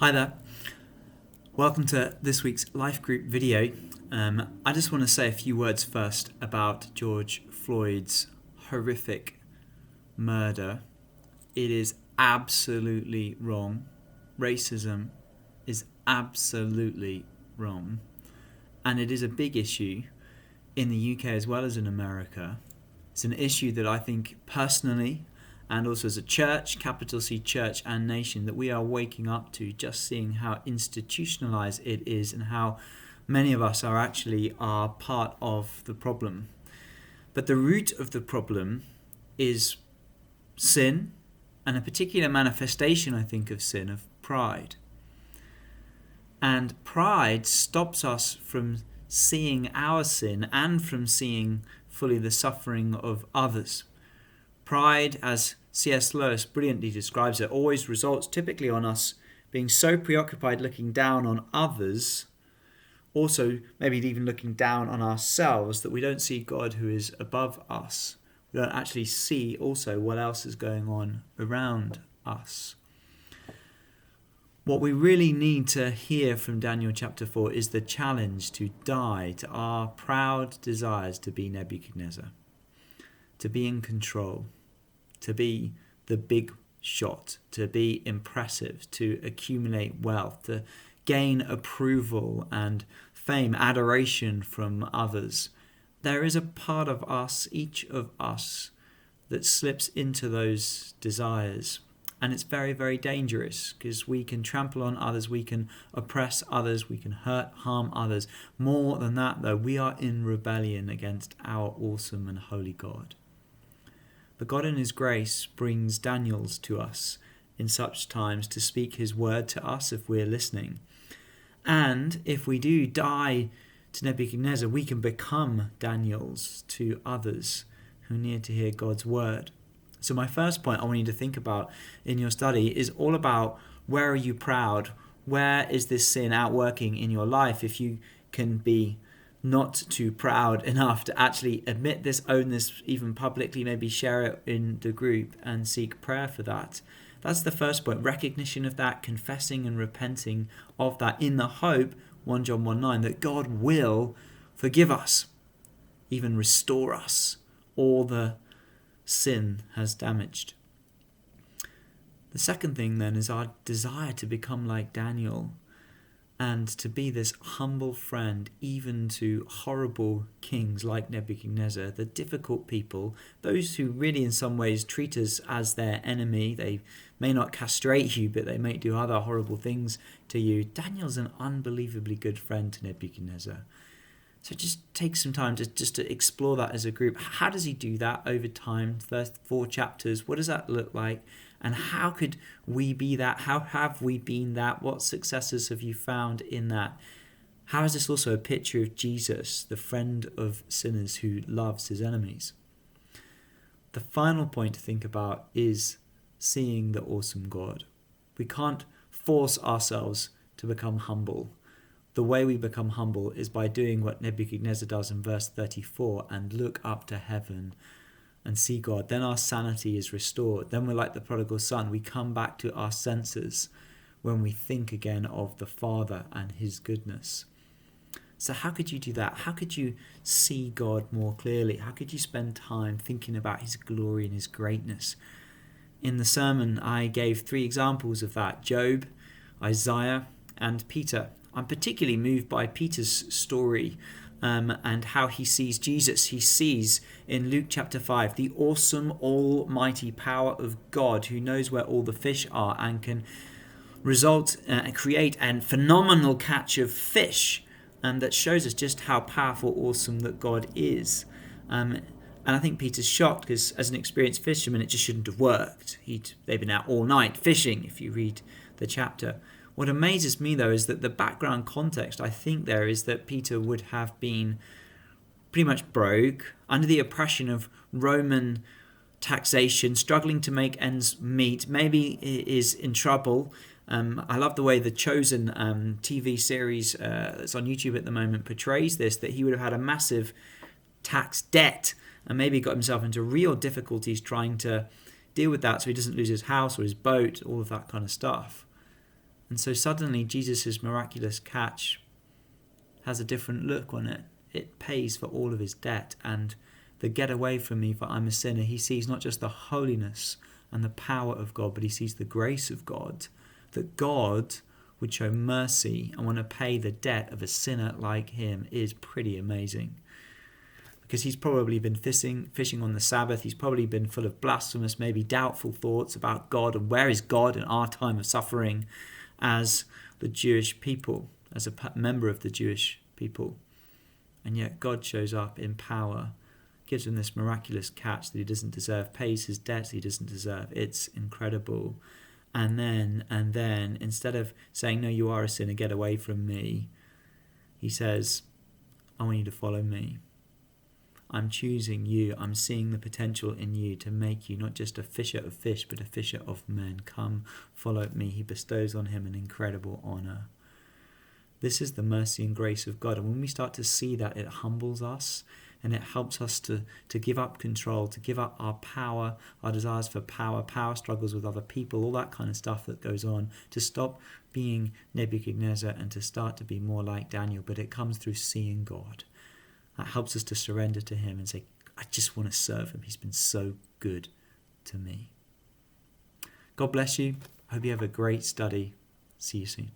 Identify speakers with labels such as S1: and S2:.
S1: Hi there. Welcome to this week's Life Group video. I just want to say a few words first about George Floyd's horrific murder. It is absolutely wrong. Racism is absolutely wrong. And it is a big issue in the UK as well as in America. It's an issue that I think personally, and also as a church, capital C church and nation, that we are waking up to, just seeing how institutionalized it is and how many of us are part of the problem. But the root of the problem is sin, and a particular manifestation, I think, of sin, of pride. And pride stops us from seeing our sin and from seeing fully the suffering of others. Pride, as C.S. Lewis brilliantly describes it, always results typically on us being so preoccupied looking down on others, also maybe even looking down on ourselves, that we don't see God who is above us. We don't actually see also what else is going on around us. What we really need to hear from Daniel chapter 4 is the challenge to die to our proud desires to be Nebuchadnezzar, to be in control, to be the big shot, to be impressive, to accumulate wealth, to gain approval and fame, adoration from others. There is a part of us, each of us, that slips into those desires. And it's very, very dangerous, because we can trample on others, we can oppress others, we can hurt, harm others. More than that, though, we are in rebellion against our awesome and holy God. But God in his grace brings Daniels to us in such times to speak his word to us if we're listening. And if we do die to Nebuchadnezzar, we can become Daniels to others who need to hear God's word. So my first point I want you to think about in your study is all about, where are you proud? Where is this sin outworking in your life? If you can be not too proud enough to actually admit this, own this, even publicly, maybe share it in the group and seek prayer for that. That's the first point, recognition of that, confessing and repenting of that, in the hope, 1 John 1:9, that God will forgive us, even restore us, all the sin has damaged. The second thing then is our desire to become like Daniel and to be this humble friend even to horrible kings like Nebuchadnezzar, the difficult people, those who really in some ways treat us as their enemy. They may not castrate you, but they may do other horrible things to you. Daniel's an unbelievably good friend to Nebuchadnezzar. So just take some time to explore that as a group. How does he do that over time? First 4 chapters, what does that look like? And how could we be that? How have we been that? What successes have you found in that? How is this also a picture of Jesus, the friend of sinners who loves his enemies? The final point to think about is seeing the awesome God. We can't force ourselves to become humble. The way we become humble is by doing what Nebuchadnezzar does in verse 34 and look up to heaven and see God. Then our sanity is restored. Then we're like the prodigal son. We come back to our senses when we think again of the Father and his goodness. So how could you do that? How could you see God more clearly? How could you spend time thinking about his glory and his greatness? In the sermon, I gave 3 examples of that: Job, Isaiah, and Peter. I'm particularly moved by Peter's story and how he sees Jesus. He sees in Luke chapter 5 the awesome, almighty power of God, who knows where all the fish are and can create a phenomenal catch of fish, that shows us just how powerful, awesome that God is. And I think Peter's shocked, because as an experienced fisherman, it just shouldn't have worked. They've been out all night fishing, if you read the chapter. What amazes me, though, is that the background context, I think, there is that Peter would have been pretty much broke, under the oppression of Roman taxation, struggling to make ends meet, maybe is in trouble. I love the way the Chosen TV series that's on YouTube at the moment portrays this, that he would have had a massive tax debt and maybe got himself into real difficulties trying to deal with that so he doesn't lose his house or his boat, all of that kind of stuff. And so suddenly Jesus' miraculous catch has a different look on it. It pays for all of his debt. And the get away from me, for I'm a sinner, he sees not just the holiness and the power of God, but he sees the grace of God, that God would show mercy and want to pay the debt of a sinner like him is pretty amazing. Because he's probably been fishing on the Sabbath. He's probably been full of blasphemous, maybe doubtful thoughts about God and where is God in our time of suffering as the Jewish people, as a member of the Jewish people. And yet God shows up in power, gives him this miraculous catch that he doesn't deserve, pays his debts he doesn't deserve. It's incredible. And then, instead of saying, no, you are a sinner, get away from me, he says, I want you to follow me. I'm choosing you. I'm seeing the potential in you to make you not just a fisher of fish, but a fisher of men. Come, follow me. He bestows on him an incredible honor. This is the mercy and grace of God. And when we start to see that, it humbles us and it helps us to give up control, to give up our power, our desires for power struggles with other people, all that kind of stuff that goes on, to stop being Nebuchadnezzar and to start to be more like Daniel. But it comes through seeing God. That helps us to surrender to him and say, I just want to serve him. He's been so good to me. God bless you. I hope you have a great study. See you soon.